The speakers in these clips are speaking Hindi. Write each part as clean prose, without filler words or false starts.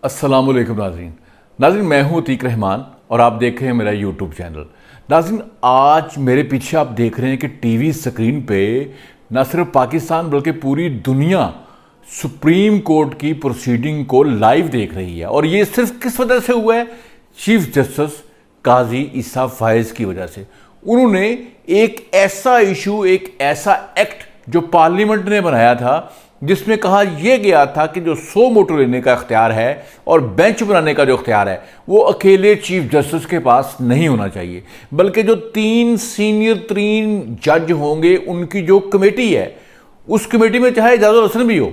अस्सलाम वालेकुम नाज़रीन, मैं हूँ अतीक रहमान और आप देख रहे हैं मेरा यूट्यूब चैनल। नाज़रीन, आज मेरे पीछे आप देख रहे हैं कि टीवी स्क्रीन पे न सिर्फ पाकिस्तान बल्कि पूरी दुनिया सुप्रीम कोर्ट की प्रोसीडिंग को लाइव देख रही है। और ये सिर्फ किस वजह से हुआ है? चीफ जस्टिस काजी ईसा फायज़ की वजह से। उन्होंने एक ऐसा इशू, एक ऐसा एक्ट जो पार्लियामेंट ने बनाया था जिसमें कहा यह गया था कि जो 100 मोटर लेने का इख्तियार है और बेंच बनाने का जो इख्तियार है वो अकेले चीफ जस्टिस के पास नहीं होना चाहिए, बल्कि जो 3 सीनियर 3 जज होंगे उनकी जो कमेटी है, उस कमेटी में चाहे एजाजुल हसन भी हो,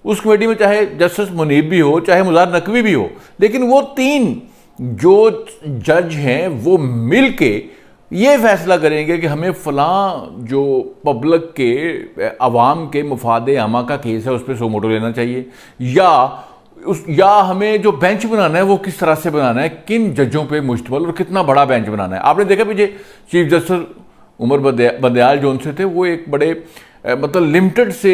उस कमेटी में चाहे जस्टिस मुनीब भी हो, चाहे मुज़ाहिर नकवी भी हो, लेकिन वो 3 जो जज हैं वो मिल के ये फैसला करेंगे कि हमें फ़लाँ जो पब्लिक के अवाम के मुफादे आमा का केस है उस पर 100 मोटर लेना चाहिए, या हमें जो बेंच बनाना है वो किस तरह से बनाना है, किन जजों पे मुश्तमिल और कितना बड़ा बेंच बनाना है। आपने देखा पीछे चीफ जस्टिस उमर बंदयाल जो उनसे थे वो एक बड़े मतलब लिमिटेड से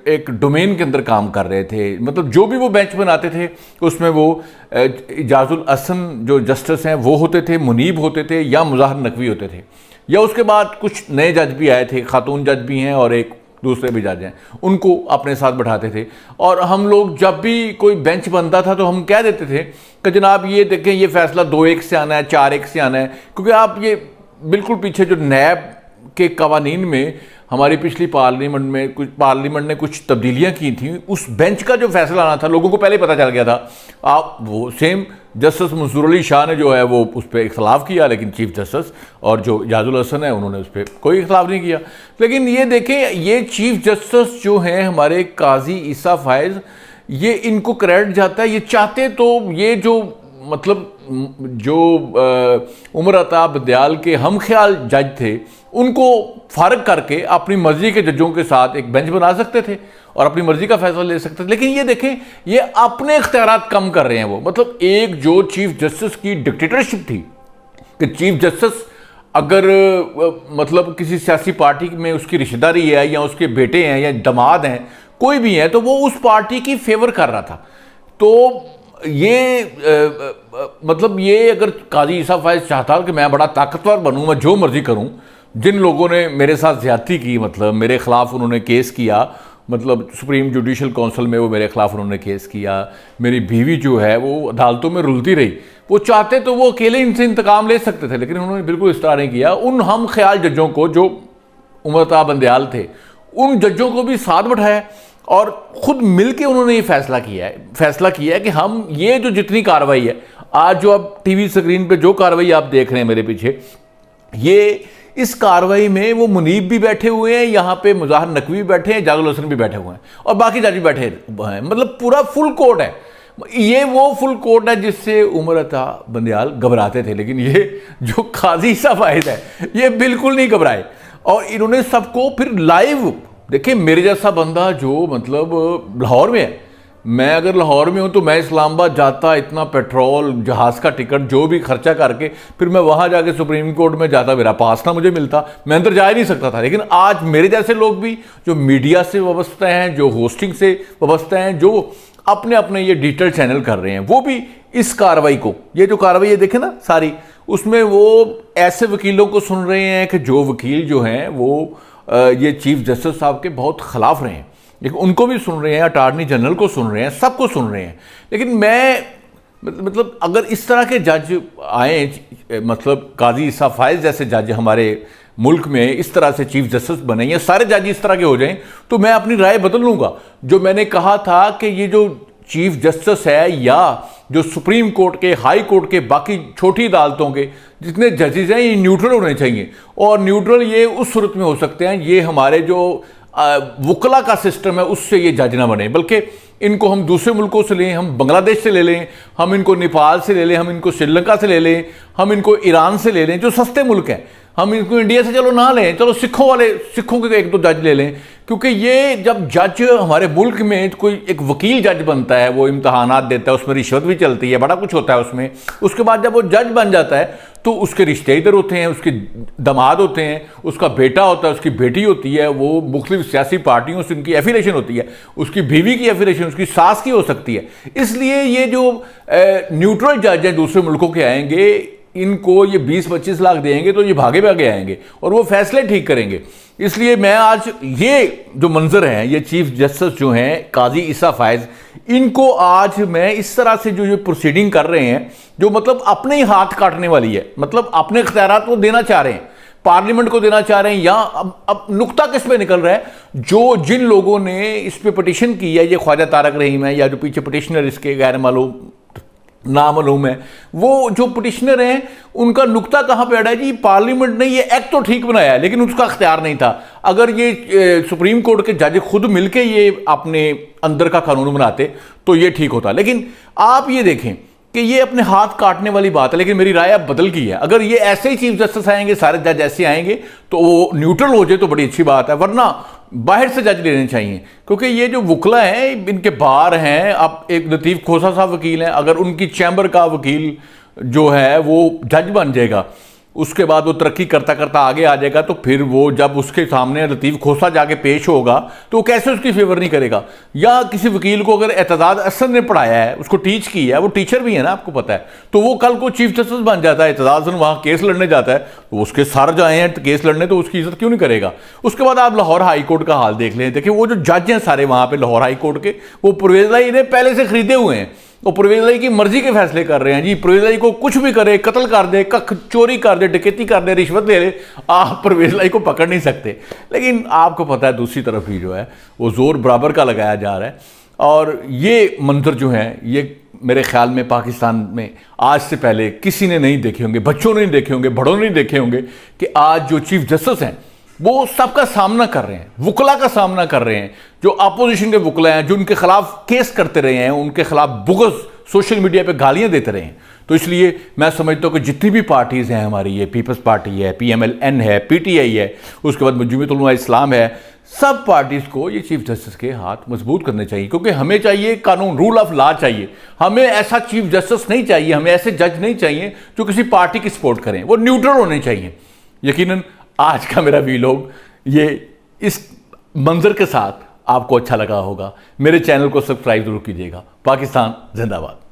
एक डोमेन के अंदर काम कर रहे थे। मतलब जो भी वो बेंच बनाते थे उसमें वो एजाजुल हसन जो जस्टिस हैं वो होते थे, मुनीब होते थे या मुज़ाहिर नकवी होते थे, या उसके बाद कुछ नए जज भी आए थे, खातून जज भी हैं और एक दूसरे भी जज हैं, उनको अपने साथ बैठाते थे। और हम लोग जब भी कोई बेंच बनता था तो हम कह देते थे कि जनाब ये देखें ये फैसला 2-1 से आना है, 4-1 से आना है, क्योंकि आप ये बिल्कुल पीछे जो नैब के कवानीन में हमारी पिछली पार्लियामेंट ने कुछ तब्दीलियां की थी, उस बेंच का जो फैसला आना था लोगों को पहले पता चल गया था। आप वो सेम जस्टिस मंसूर अली शाह ने जो है वो उस पर इख्तलाफ किया, लेकिन चीफ जस्टिस और जो एजाजुल हसन है उन्होंने उस पर कोई इख्तलाफ नहीं किया। लेकिन ये देखें, ये चीफ जस्टिस जो हैं हमारे काजी ईसा फायज़, ये इनको क्रेडिट जाता है। ये चाहते तो ये जो मतलब जो उमर अता बंदयाल के हम ख्याल जज थे उनको फारग करके अपनी मर्जी के जजों के साथ एक बेंच बना सकते थे और अपनी मर्जी का फैसला ले सकते थे। लेकिन ये देखें, ये अपने इख्तियारात कम कर रहे हैं। वो मतलब एक जो चीफ जस्टिस की डिक्टेटरशिप थी कि चीफ जस्टिस अगर मतलब किसी सियासी पार्टी में उसकी रिश्तेदारी है या उसके बेटे हैं या दामाद हैं, कोई भी है, तो वो उस पार्टी की फेवर कर रहा था। तो ये मतलब ये अगर काजी ईसा फायज़ चाहता कि मैं बड़ा ताकतवर बनूं, मैं जो मर्जी करूं, जिन लोगों ने मेरे साथ ज़्यादती की, मतलब मेरे ख़िलाफ़ उन्होंने केस किया, मतलब सुप्रीम जुडिशल काउंसिल में वो मेरे ख़िलाफ़ उन्होंने केस किया, मेरी बीवी जो है वो अदालतों में रुलती रही, वो चाहते तो वो अकेले इनसे इंतकाम ले सकते थे, लेकिन उन्होंने बिल्कुल इस तरह नहीं किया। उन हम ख्याल जजों को जो उमर अता बंदयाल थे, उन जजों को भी साथ बैठाया और ख़ुद मिल के उन्होंने ये फैसला किया है कि हम ये जो जितनी कार्रवाई है आज जो अब टीवी स्क्रीन पे जो कार्रवाई आप देख रहे हैं मेरे पीछे, ये इस कार्रवाई में वो मुनीब भी बैठे हुए हैं, यहाँ पे मुज़ाहिर नकवी भी बैठे हैं, एजाजुल हसन भी बैठे हुए हैं और बाकी जज भी बैठे हैं। मतलब पूरा फुल कोर्ट है। ये वो फुल कोर्ट है जिससे उमर अता बंदयाल घबराते थे, लेकिन ये जो काजी ईसा फायज़ है ये बिल्कुल नहीं घबराए और इन्होंने सबको फिर लाइव देखिए। मेरे जैसा बंदा जो मतलब लाहौर में है, मैं अगर लाहौर में हूं तो मैं इस्लामाबाद जाता, इतना पेट्रोल, जहाज़ का टिकट जो भी खर्चा करके फिर मैं वहां जाके सुप्रीम कोर्ट में जाता, मेरा पास ना मुझे मिलता, मैं अंदर जा ही नहीं सकता था। लेकिन आज मेरे जैसे लोग भी जो मीडिया से वाबस्ता हैं, जो होस्टिंग से वाबस्ता हैं, जो अपने अपने ये डिजिटल चैनल कर रहे हैं, वो भी इस कार्रवाई को, ये जो कार्रवाई ये देखें ना सारी, उसमें वो ऐसे वकीलों को सुन रहे हैं कि जो वकील जो हैं वो ये चीफ जस्टिस साहब के बहुत खिलाफ रहे हैं, लेकिन उनको भी सुन रहे हैं, अटॉर्नी जनरल को सुन रहे हैं, सबको सुन रहे हैं। लेकिन मैं मतलब अगर इस तरह के जज आए, मतलब काजी ईसा फायज़ जैसे जज हमारे मुल्क में इस तरह से चीफ जस्टिस बने, या सारे जज इस तरह के हो जाएं, तो मैं अपनी राय बदल लूँगा। जो मैंने कहा था कि ये जो चीफ जस्टिस है या जो सुप्रीम कोर्ट के, हाई कोर्ट के, बाकी छोटी अदालतों के जितने जजेस हैं, ये न्यूट्रल होने चाहिए। और न्यूट्रल ये उस सूरत में हो सकते हैं, ये हमारे जो वकला का सिस्टम है उससे ये जज ना बने, बल्कि इनको हम दूसरे मुल्कों से लें, हम बांग्लादेश से ले लें, हम इनको नेपाल से ले लें, हम इनको श्रीलंका से ले लें, हम इनको ईरान से ले लें, जो सस्ते मुल्क हैं। हम इनको इंडिया से चलो ना लें, चलो सिखों के 1-2 जज ले लें, क्योंकि ये जब जज हमारे मुल्क में कोई एक वकील जज बनता है, वो इम्तहानात देता है, उसमें रिश्वत भी चलती है, बड़ा कुछ होता है उसमें। उसके बाद जब वो जज बन जाता है तो उसके रिश्ते इधर होते हैं, उसके दामाद होते हैं, उसका बेटा होता है, उसकी बेटी होती है, वो मुख्तलिफ सियासी पार्टियों से उनकी एफिलेशन होती है, उसकी बीवी की एफिलेशन उसकी सास की हो सकती है। इसलिए ये जो न्यूट्रल जज हैं दूसरे मुल्कों के आएंगे, इनको ये 20-25 लाख देंगे तो ये भागे भागे आएंगे और वो फैसले ठीक करेंगे। इसलिए मैं आज ये जो मंजर है, ये चीफ जस्टिस जो हैं काजी ईसा फायज, इनको आज मैं इस तरह से जो प्रोसीडिंग कर रहे हैं, जो मतलब अपने ही हाथ काटने वाली है, मतलब अपने इख्तियारात को देना चाह रहे हैं, पार्लियामेंट को देना चाह रहे हैं। या अब नुक्ता किस पे निकल रहा है, जो जिन लोगों ने इस पे पिटीशन की है, ये ख्वाजा तारक रहीम है या जो पीछे पिटिशनर इसके गैर मालूम नामालूम है, वो जो पिटिशनर हैं उनका नुक्ता कहां पे अड़ा है जी, पार्लियामेंट ने ये एक्ट तो ठीक बनाया है लेकिन उसका अख्तियार नहीं था। अगर ये सुप्रीम कोर्ट के जज खुद मिलके ये अपने अंदर का कानून बनाते तो ये ठीक होता। लेकिन आप ये देखें कि ये अपने हाथ काटने वाली बात है। लेकिन मेरी राय अब बदल गई है, अगर ये ऐसे ही चीफ जस्टिस आएंगे, सारे जज ऐसे आएंगे तो वो न्यूट्रल हो जाए तो बड़ी अच्छी बात है, वरना बाहर से जज लेने चाहिए। क्योंकि ये जो वकला हैं इनके बार हैं, अब एक लतीफ़ खोसा साहब वकील हैं, अगर उनकी चैम्बर का वकील जो है वो जज बन जाएगा, उसके बाद वो तरक्की करता करता आगे आ जाएगा, तो फिर वो जब उसके सामने लतीफ़ खोसा जाके पेश होगा तो वो कैसे उसकी फेवर नहीं करेगा। या किसी वकील को अगर एतजाज़ अहसन ने पढ़ाया है, उसको टीच किया है, वो टीचर भी है ना, आपको पता है, तो वो कल को चीफ जस्टिस बन जाता है, एतजाज़ अहसन वहाँ केस लड़ने जाता है तो उसके सर जो आए हैं केस लड़ने, तो उसकी इज्जत क्यों नहीं करेगा। उसके बाद आप लाहौर हाई कोर्ट का हाल देख लें, देखिए वो जो जज हैं सारे वहाँ पर लाहौर हाई कोर्ट के, वो परवेज़ इलाही ने पहले से खरीदे हुए हैं, वो परवेज़ इलाही की मर्जी के फैसले कर रहे हैं जी। परवेज़ इलाही को कुछ भी करे, कत्ल कर दे, कख चोरी कर दे, डकैती कर दे, रिश्वत ले ले, आप परवेज़ इलाही को पकड़ नहीं सकते। लेकिन आपको पता है दूसरी तरफ ही जो है वो जोर बराबर का लगाया जा रहा है। और ये मंजर जो है ये मेरे ख्याल में पाकिस्तान में आज से पहले किसी ने नहीं देखे होंगे, बच्चों ने नहीं देखे होंगे, बड़ों ने नहीं देखे होंगे, कि आज जो चीफ जस्टिस हैं वो सबका सामना कर रहे हैं, वकला का सामना कर रहे हैं, जो अपोजिशन के वकला हैं, जो उनके खिलाफ केस करते रहे हैं, उनके खिलाफ बुग़्ज़ सोशल मीडिया पे गालियां देते रहे हैं। तो इसलिए मैं समझता हूँ कि जितनी भी पार्टीज़ हैं हमारी, ये पीपल्स पार्टी है, PMLN है, PTI है, उसके बाद जमीयत उलमा इस्लाम है, सब पार्टीज़ को ये चीफ जस्टिस के हाथ मजबूत करने चाहिए। क्योंकि हमें चाहिए कानून, रूल ऑफ लॉ चाहिए, हमें ऐसा चीफ जस्टिस नहीं चाहिए, हमें ऐसे जज नहीं चाहिए जो किसी पार्टी की सपोर्ट करें, वो न्यूट्रल होने चाहिए। यकीनन आज का मेरा वीलॉग ये इस मंजर के साथ आपको अच्छा लगा होगा। मेरे चैनल को सब्सक्राइब जरूर कीजिएगा। पाकिस्तान जिंदाबाद।